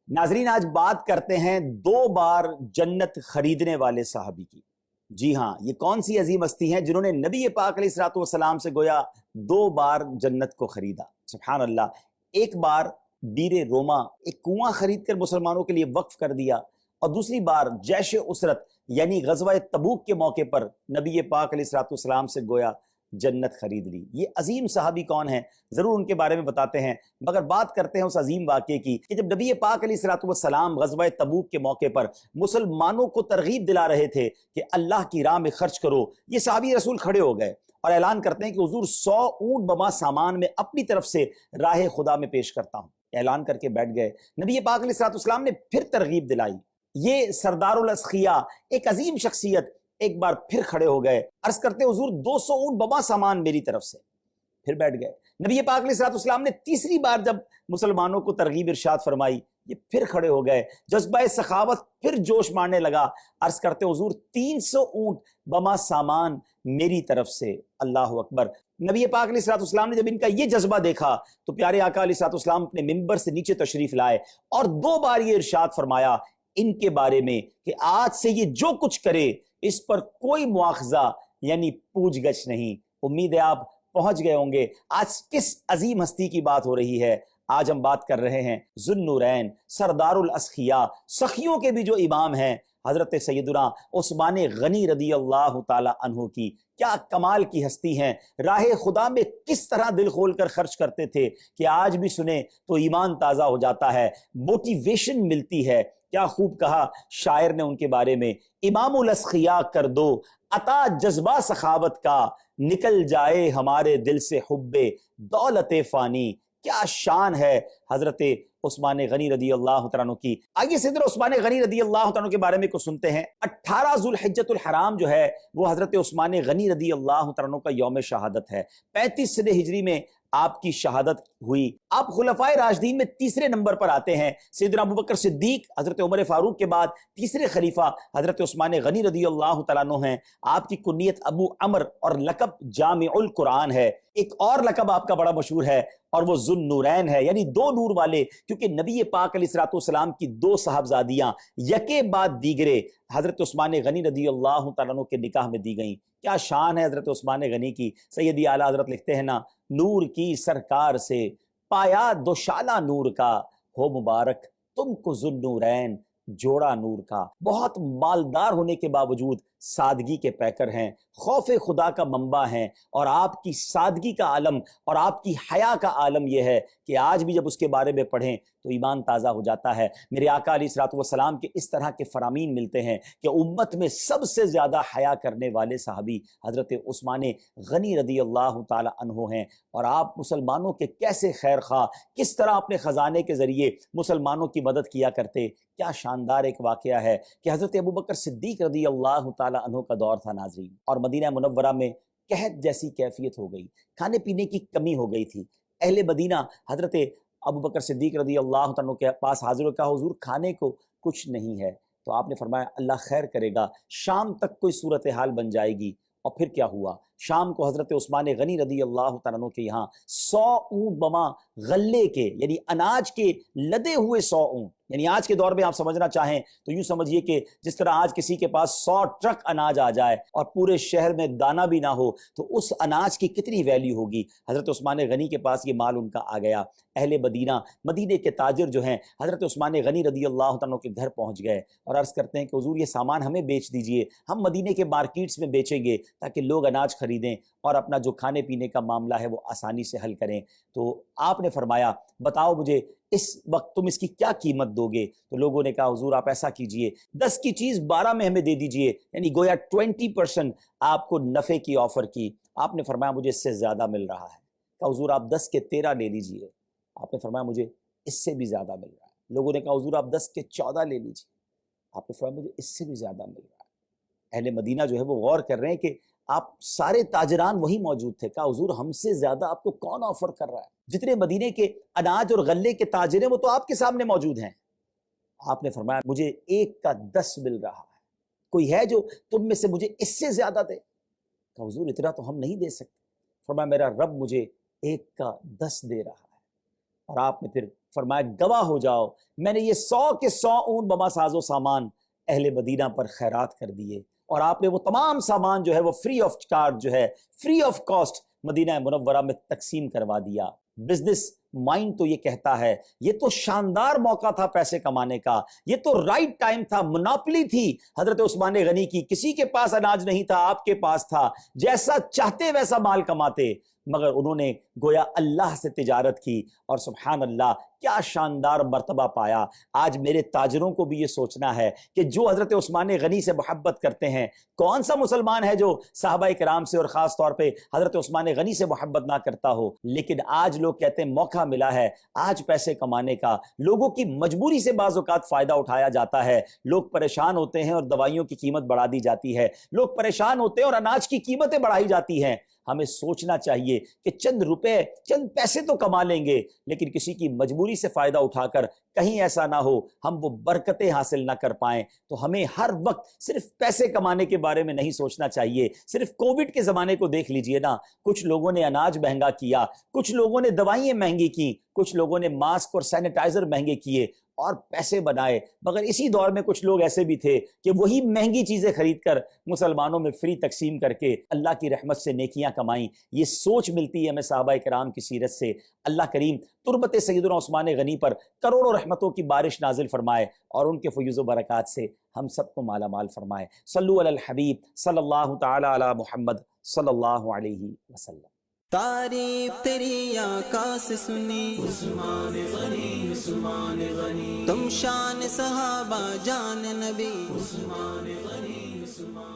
ناظرین، آج بات کرتے ہیں 2 بار جنت خریدنے والے صحابی کی۔ جی ہاں، یہ کون سی عظیم ہستی ہیں جنہوں نے نبی پاک علیہ الصلوۃ والسلام سے گویا 2 بار جنت کو خریدا؟ سبحان اللہ۔ ایک بار بیر روما، ایک کنواں خرید کر مسلمانوں کے لیے وقف کر دیا، اور دوسری بار جیش اسرت یعنی غزوہ تبوک کے موقع پر نبی پاک علیہ الصلوۃ والسلام سے گویا جنت خرید لی۔ یہ عظیم صحابی کون ہیں؟ ضرور ان کے بارے میں بتاتے ہیں، مگر بات کرتے ہیں اس عظیم واقعے کی کہ جب نبی پاک علیہ الصلوۃ والسلام غزوہ تبوک کے موقع پر مسلمانوں کو ترغیب دلا رہے تھے کہ اللہ کی راہ میں خرچ کرو، یہ صحابی رسول کھڑے ہو گئے اور اعلان کرتے ہیں کہ حضور 100 اونٹ بما سامان میں اپنی طرف سے راہ خدا میں پیش کرتا ہوں۔ اعلان کر کے بیٹھ گئے۔ نبی پاک علیہ الصلوۃ والسلام نے پھر ترغیب دلائی۔ یہ سردار الاسخیاء، ایک عظیم شخصیت، ایک بار پھر کھڑے ہو گئے، عرض کرتے حضور 200 اونٹ بما سامان میری طرف سے۔ پھر بیٹھ گئے۔ نبی پاک علیہ الصلوۃ والسلام نے تیسری بار جب مسلمانوں کو ترغیب ارشاد فرمائی، یہ پھر کھڑے ہو گئے، جذبہ سخاوت پھر جوش مارنے لگا، عرض کرتے حضور 300 اونٹ بما سامان میری طرف سے۔ اللہ اکبر۔ نبی پاک علیہ الصلوۃ والسلام نے جب ان کا یہ جذبہ دیکھا تو پیارے آقا علیہ الصلوۃ والسلام اپنے ممبر سے نیچے تشریف لائے اور 2 بار یہ ارشاد فرمایا ان کے بارے میں کہ آج سے یہ جو کچھ کرے اس پر کوئی مواخذہ یعنی پوچھ گچھ نہیں۔ امید ہے آپ پہنچ گئے ہوں گے آج کس عظیم ہستی کی بات ہو رہی ہے۔ آج ہم بات کر رہے ہیں ذو النورین، سردار الاسخیاء، سخیوں کے بھی جو امام ہیں، حضرت سیدنا عثمان غنی رضی اللہ تعالی عنہ کی۔ کیا کمال کی ہستی ہیں، راہ خدا میں کس طرح دل کھول کر خرچ کرتے تھے کہ آج بھی سنیں تو ایمان تازہ ہو جاتا ہے، موٹیویشن ملتی ہے۔ کیا خوب کہا شاعر نے ان کے بارے میں، امام الاسخیاء کر دو عطا جذبہ سخاوت کا، نکل جائے ہمارے دل سے حب دولت فانی۔ کیا شان ہے حضرت عثمان غنی رضی اللہ تعالیٰ عنہ کی۔ آئیے سیدنا عثمان غنی رضی اللہ تعالیٰ عنہ کے بارے میں کچھ سنتے ہیں۔ 18 ذوالحجۃ الحرام جو ہے وہ حضرت عثمان غنی رضی اللہ تعالیٰ عنہ کا یوم شہادت ہے۔ 35 صدی ہجری میں آپ کی شہادت ہوئی۔ آپ خلفائے راشدین میں تیسرے نمبر پر آتے ہیں۔ سیدنا ابوبکر صدیق حضرت عمر فاروق کے بعد تیسرے خلیفہ حضرت عثمان غنی رضی اللہ تعالیٰ عنہ ہیں۔ آپ کی کنیت ابو عمر اور لقب جامع القرآن ہے۔ ایک اور لقب آپ کا بڑا مشہور ہے اور وہ ذو النورین ہے، یعنی 2 نور والے، کیونکہ نبی پاک علیہ الصلوۃ والسلام کی 2 صاحبزادیاں یکے بعد دیگرے حضرت عثمان غنی رضی اللہ تعالیٰ عنہ کے نکاح میں دی گئیں۔ کیا شان ہے حضرت عثمان غنی کی۔ سیدی اعلیٰ حضرت لکھتے ہیں نا، نور کی سرکار سے پایا دوشالہ نور کا، ہو مبارک تم کو ذو النورین جوڑا نور کا۔ بہت مالدار ہونے کے باوجود سادگی کے پیکر ہیں، خوف خدا کا منبع ہیں، اور آپ کی سادگی کا عالم اور آپ کی حیا کا عالم یہ ہے کہ آج بھی جب اس کے بارے میں پڑھیں تو ایمان تازہ ہو جاتا ہے۔ میرے آقا علیہ الصلوۃ والسلام کے اس طرح کے فرامین ملتے ہیں کہ امت میں سب سے زیادہ حیا کرنے والے صحابی حضرت عثمان غنی رضی اللہ تعالی عنہ ہیں، اور آپ مسلمانوں کے کیسے خیر خواہ، کس طرح اپنے خزانے کے ذریعے مسلمانوں کی مدد کیا کرتے۔ کیا شاندار ایک واقعہ ہے کہ حضرت ابوبکر صدیق رضی اللہ تعالی عنہ کا دور تھا ناظرین، اور مدینہ منورہ میں قحط جیسی کیفیت ہو گئی، کھانے پینے کی کمی ہو گئی تھی۔ اہل مدینہ حضرت ابوبکر صدیق رضی اللہ عنہ کے پاس حاضر ہو، کہا حضور کھانے کو کچھ نہیں ہے۔ تو آپ نے فرمایا اللہ خیر کرے گا، شام تک کوئی صورتحال بن جائے گی۔ اور پھر کیا ہوا؟ شام کو حضرت عثمان غنی رضی اللہ تعالیٰ عنہ کے یہاں 100 اونٹ بما غلے کے یعنی اناج کے لدے ہوئے 100 اونٹ، یعنی آج کے دور میں آپ سمجھنا چاہیں تو یوں سمجھیے کہ جس طرح آج کسی کے پاس 100 ٹرک اناج آ جائے اور پورے شہر میں دانہ بھی نہ ہو تو اس اناج کی کتنی ویلیو ہوگی۔ حضرت عثمان غنی کے پاس یہ مال ان کا آ گیا۔ اہل مدینہ، مدینے کے تاجر جو ہیں، حضرت عثمان غنی رضی اللہ عنہ کے گھر پہنچ گئے اور عرض کرتے ہیں کہ حضور یہ سامان ہمیں بیچ دیجئے، ہم مدینے کے مارکیٹس میں بیچیں گے تاکہ لوگ اناج خریدیں اور اپنا جو کھانے پینے کا معاملہ ہے وہ آسانی سے حل کریں۔ تو آپ نے فرمایا بتاؤ مجھے اس وقت تم اس کی کیا قیمت دو گے؟ تو لوگوں نے کہا حضور آپ ایسا کیجئے 10 کی چیز 12 میں ہمیں دے دیجئے، یعنی گویا 20% آپ کو نفع کی آفر کی۔ آپ نے فرمایا مجھے اس سے زیادہ مل رہا ہے۔ کہا حضور آپ 10 کے 13 لے لیجئے۔ آپ نے فرمایا مجھے اس سے بھی زیادہ مل رہا ہے۔ لوگوں نے کہا حضور آپ 10 کے 14 لے لیجئے۔ آپ نے فرمایا مجھے اس سے بھی زیادہ مل رہا ہے۔ اہل مدینہ جو ہے وہ غور کر رہے ہیں کہ آپ سارے تاجران وہی موجود تھے۔ کہا حضور ہم سے زیادہ آپ کو کون آفر کر رہا ہے؟ جتنے مدینے کے اناج اور غلے کے تاجر ہیں وہ تو آپ کے سامنے موجود ہیں۔ آپ نے فرمایا مجھے 1 کا 10 مل رہا ہے، کوئی ہے جو تم میں سے مجھے اس سے زیادہ دے؟ کہا حضور اتنا تو ہم نہیں دے سکتے۔ فرمایا میرا رب مجھے 1 کا 10 دے رہا ہے۔ اور آپ نے پھر فرمایا گواہ ہو جاؤ میں نے یہ 100 کے 100 اونٹ بما ساز و سامان اہل مدینہ پر خیرات کر دیے، اور آپ نے وہ تمام سامان جو ہے وہ فری آف چارج جو ہے فری آف کاسٹ مدینہ منورہ میں تقسیم کروا دیا۔ بزنس مائنڈ تو یہ کہتا ہے یہ تو شاندار موقع تھا پیسے کمانے کا، یہ تو رائٹ ٹائم تھا، مناپلی تھی حضرت عثمان غنی کی، کسی کے پاس اناج نہیں تھا، آپ کے پاس تھا، جیسا چاہتے ویسا مال کماتے، مگر انہوں نے گویا اللہ سے تجارت کی اور سبحان اللہ کیا شاندار مرتبہ پایا۔ آج میرے تاجروں کو بھی یہ سوچنا ہے کہ جو حضرت عثمان غنی سے محبت کرتے ہیں، کون سا مسلمان ہے جو صحابہ کرام سے اور خاص طور پہ حضرت عثمان غنی سے محبت نہ کرتا ہو؟ لیکن آج لوگ کہتے ہیں موقع ملا ہے آج پیسے کمانے کا، لوگوں کی مجبوری سے بعض اوقات فائدہ اٹھایا جاتا ہے، لوگ پریشان ہوتے ہیں اور دوائیوں کی قیمت بڑھا دی جاتی ہے، لوگ پریشان ہوتے ہیں اور اناج کی قیمتیں بڑھائی جاتی ہیں۔ ہمیں سوچنا چاہیے کہ چند روپے چند پیسے تو کما لیں گے، لیکن کسی کی مجبوری سے فائدہ اٹھا کر کہیں ایسا نہ ہو ہم وہ برکتیں حاصل نہ کر پائیں۔ تو ہمیں ہر وقت صرف پیسے کمانے کے بارے میں نہیں سوچنا چاہیے۔ صرف کووڈ کے زمانے کو دیکھ لیجئے نا، کچھ لوگوں نے اناج مہنگا کیا، کچھ لوگوں نے دوائیں مہنگی کی، کچھ لوگوں نے ماسک اور سینیٹائزر مہنگے کیے اور پیسے بنائے، مگر اسی دور میں کچھ لوگ ایسے بھی تھے کہ وہی مہنگی چیزیں خرید کر مسلمانوں میں فری تقسیم کر کے اللہ کی رحمت سے نیکیاں کمائیں۔ یہ سوچ ملتی ہے ہمیں صحابہ کرام کی سیرت سے۔ اللہ کریم تربت سیدنا عثمان غنی پر کروڑوں رحمتوں کی بارش نازل فرمائے اور ان کے فیوز و برکات سے ہم سب کو مالا مال فرمائے۔ صلو علی الحبیب صلی اللہ تعالی علی محمد صلی اللہ علیہ وسلم۔ تعریف تیری آقا سے سنی عثمان غنی، عثمان غنی، تم شان صحابہ جان نبی عثمان غنی، عثمان